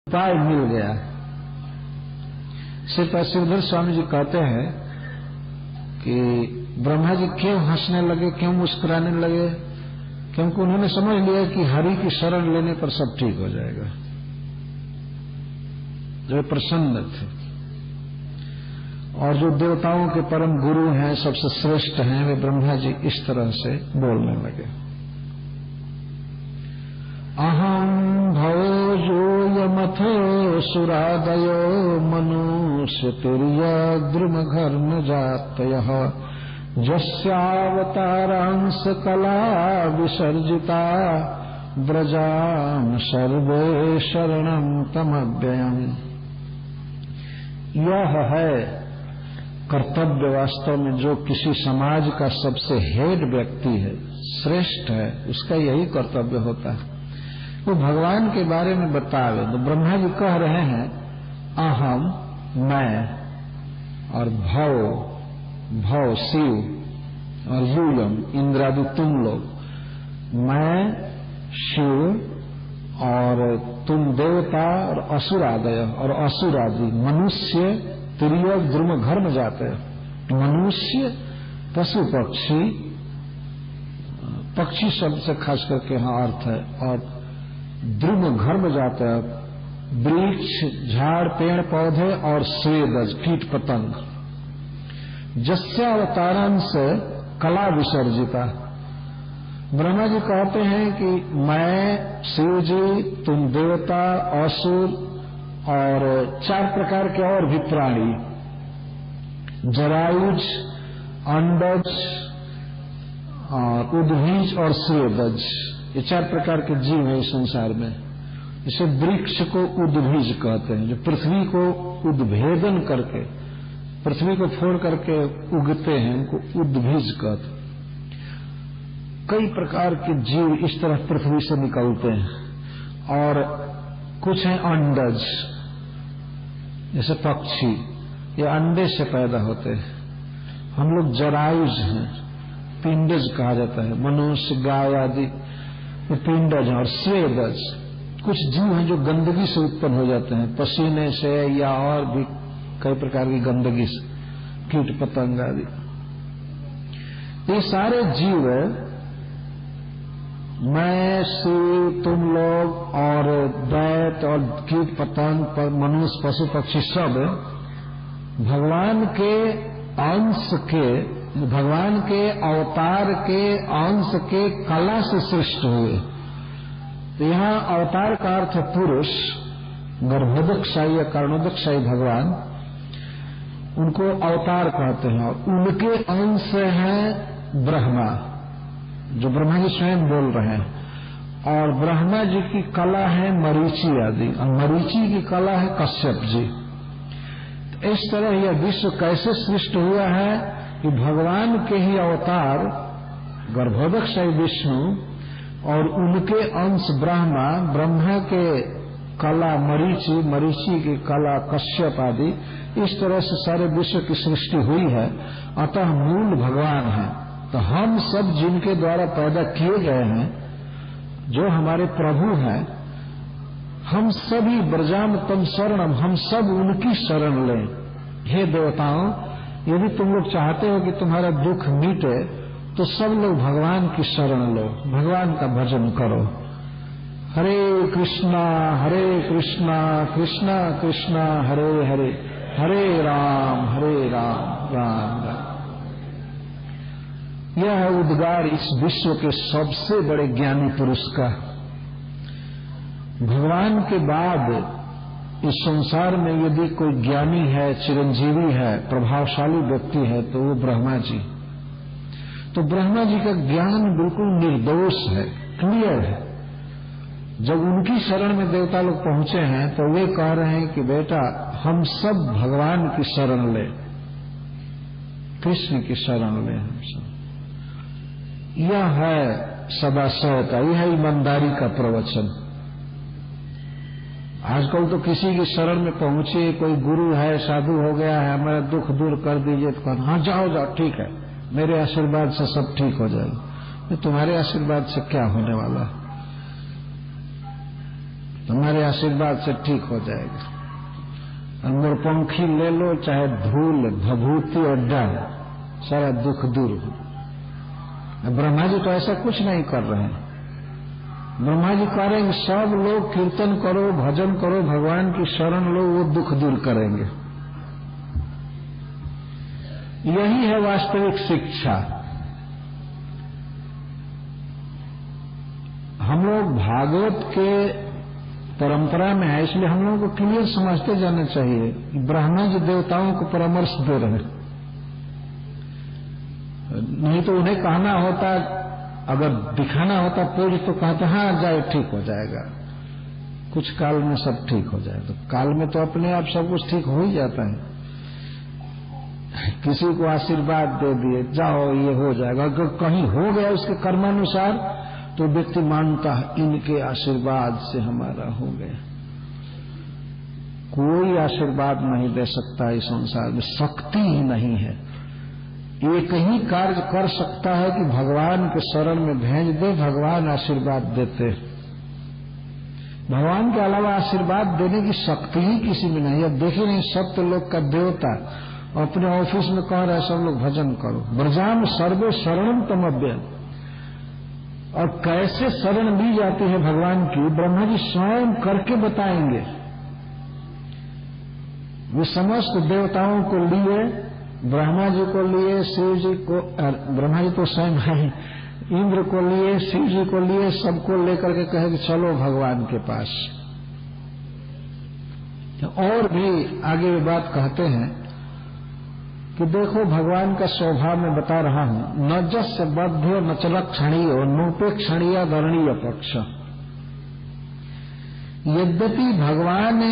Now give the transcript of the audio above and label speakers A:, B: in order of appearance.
A: उपाय मिल गया। श्री शिवधर स्वामी जी कहते हैं कि ब्रह्मा जी क्यों हंसने लगे, क्यों मुस्कुराने लगे, क्योंकि उन्होंने समझ लिया कि हरि की शरण लेने पर सब ठीक हो जाएगा। जो प्रसन्न थे और जो देवताओं के परम गुरु हैं, सबसे श्रेष्ठ हैं, वे ब्रह्मा जी इस तरह से बोलने लगे। अहम भवोऽयमथो सुरादयो मनुष्य तुर्यद्रुमघर्म जातयः यस्यावतारांश कला विसर्जिता व्रजाम सर्वे शरणं तमव्ययम्। यह है कर्तव्य वास्तव में जो किसी समाज का सबसे हेड व्यक्ति है, श्रेष्ठ है, उसका यही कर्तव्य होता है। वो भगवान के बारे में बतावे। तो ब्रह्मा जी कह रहे हैं अहम मैं, और भव शिव, और यूयम इंद्रादि तुम लोग, मैं शिव और तुम देवता और असुरादय और असुरादि मनुष्य तुर्य द्रुम घर में जाते हैं। मनुष्य पशु पक्षी, पक्षी शब्द से खास करके यहाँ अर्थ है, और द्रुम घर में जाते हैं, वृक्ष झाड़ पेड़ पौधे और स्वेदज कीट पतंग। जस्यावतारांश कला विसर्जिता। ब्रह्मा जी कहते हैं कि मैं शिव जी, तुम देवता, असुर और 4 प्रकार के और भी प्राणी, जरायुज, अंडज और उद्भिज और स्वेदज, ये 4 प्रकार के जीव हैं इस संसार में। इसे वृक्ष को उद्भिज कहते हैं, जो पृथ्वी को उद्भेदन करके, पृथ्वी को फोड़ करके उगते हैं, उनको उद्भिज कहते हैं। कई प्रकार के जीव इस तरह पृथ्वी से निकलते हैं। और कुछ हैं अंडज, जैसे पक्षी, ये अंडे से पैदा होते हैं। हम लोग जरायुज हैं, पिंडज कहा जाता है, मनुष्य गाय आदि ये पिंडज हैं। और स्वेदज कुछ जीव हैं जो गंदगी से उत्पन्न हो जाते हैं, पसीने से या और भी कई प्रकार की गंदगी से, कीट पतंग आदि। ये सारे जीव मैं, शिव, तुम लोग और दैत और कीट पतंग पर मनुष्य पशु पक्षी सब भगवान के अंश के, भगवान के अवतार के अंश के कला से सृष्ट हुए। तो यहाँ अवतार का अर्थ है पुरुष, गर्भोदकशाही या कारणोदकशाही भगवान, उनको अवतार कहते हैं। और उनके अंश हैं ब्रह्मा, जो ब्रह्मा जी स्वयं बोल रहे हैं। और ब्रह्मा जी की कला है मरीचि आदि, और मरीचि की कला है कश्यप जी। तो इस तरह यह विश्व कैसे सृष्ट हुआ है कि भगवान के ही अवतार गर्भोदकशाही विष्णु और उनके अंश ब्रह्मा, ब्रह्मा के कला मरीचि, मरीचि की कला कश्यप आदि, इस तरह से सारे विश्व की सृष्टि हुई है। अतः मूल भगवान है। तो हम सब जिनके द्वारा पैदा किए गए हैं, जो हमारे प्रभु हैं, हम सभी ब्रजाम तम शरणम, हम सब उनकी शरण लें। हे देवताओं, यदि तुम लोग चाहते हो कि तुम्हारा दुख मिटे तो सब लोग भगवान की शरण लो, भगवान का भजन करो। हरे कृष्णा कृष्णा कृष्णा हरे हरे, हरे राम राम राम। यह है उद्गार इस विश्व के सबसे बड़े ज्ञानी पुरुष का। भगवान के बाद इस संसार में यदि कोई ज्ञानी है, चिरंजीवी है, प्रभावशाली व्यक्ति है, तो वो ब्रह्मा जी। तो ब्रह्मा जी का ज्ञान बिल्कुल निर्दोष है, क्लियर है। जब उनकी शरण में देवता लोग पहुंचे हैं तो वे कह रहे हैं कि बेटा हम सब भगवान की शरण ले, कृष्ण की शरण ले हम सब। यह है सदाशय का, यह है ईमानदारी का प्रवचन। आजकल तो किसी की शरण में पहुंचे, कोई गुरु है, साधु हो गया है, हमारा दुख दूर कर दीजिए, तो कहना हाँ जाओ जाओ, ठीक है, मेरे आशीर्वाद से सब ठीक हो जाएगा। तो तुम्हारे आशीर्वाद से क्या होने वाला है? हमारे आशीर्वाद से ठीक हो जाएगा। अंगरपंखी ले लो, चाहे धूल भभूति और डर, सारा दुख दूर हो। ब्रह्मा जी तो ऐसा कुछ नहीं कर रहे हैं। ब्रह्मा जी कह रहे हैं सब लोग कीर्तन करो, भजन करो, भगवान की शरण लो, वो दुख दूर करेंगे। यही है वास्तविक शिक्षा। हम लोग भागवत के परंपरा में है, इसलिए हम लोगों को क्लियर समझते जाना चाहिए कि ब्रह्मा जी देवताओं को परामर्श दे रहे हैं। नहीं तो उन्हें कहना होता, अगर दिखाना होता पेड़ तो कहते हाँ जाए ठीक हो जाएगा, कुछ काल में सब ठीक हो जाए। तो काल में तो अपने आप सब कुछ ठीक हो ही जाता है। किसी को आशीर्वाद दे दिए, जाओ ये हो जाएगा, अगर कहीं हो गया उसके कर्मानुसार तो व्यक्ति मानता है इनके आशीर्वाद से हमारा हो गया। कोई आशीर्वाद नहीं दे सकता इस संसार में, शक्ति ही नहीं है। एक ही कार्य कर सकता है कि भगवान के शरण में भेज दे, भगवान आशीर्वाद देते। भगवान के अलावा आशीर्वाद देने की शक्ति ही किसी में नहीं है। देखिए नहीं, सत्य लोक का देवता अपने ऑफिस में कह रहा है सब लोग भजन करो, ब्रजाम सर्वे शरणम तमभ्य। और कैसे शरण ली जाती है भगवान की, ब्रह्मा जी स्वयं करके बताएंगे। वे समस्त देवताओं को लिए, ब्रह्मा जी को लिए, शिव जी को, ब्रह्मा जी तो स्वयं है, इंद्र को लिए, शिव जी को लिए, सबको लेकर के कहे कि चलो भगवान के पास। और भी आगे ये बात कहते हैं कि देखो भगवान का स्वभाव मैं बता रहा हूं, न जस्य बद्धो न चलक्षणीयो नोपेक्षणीय वर्णीय पक्ष। यद्यपि भगवान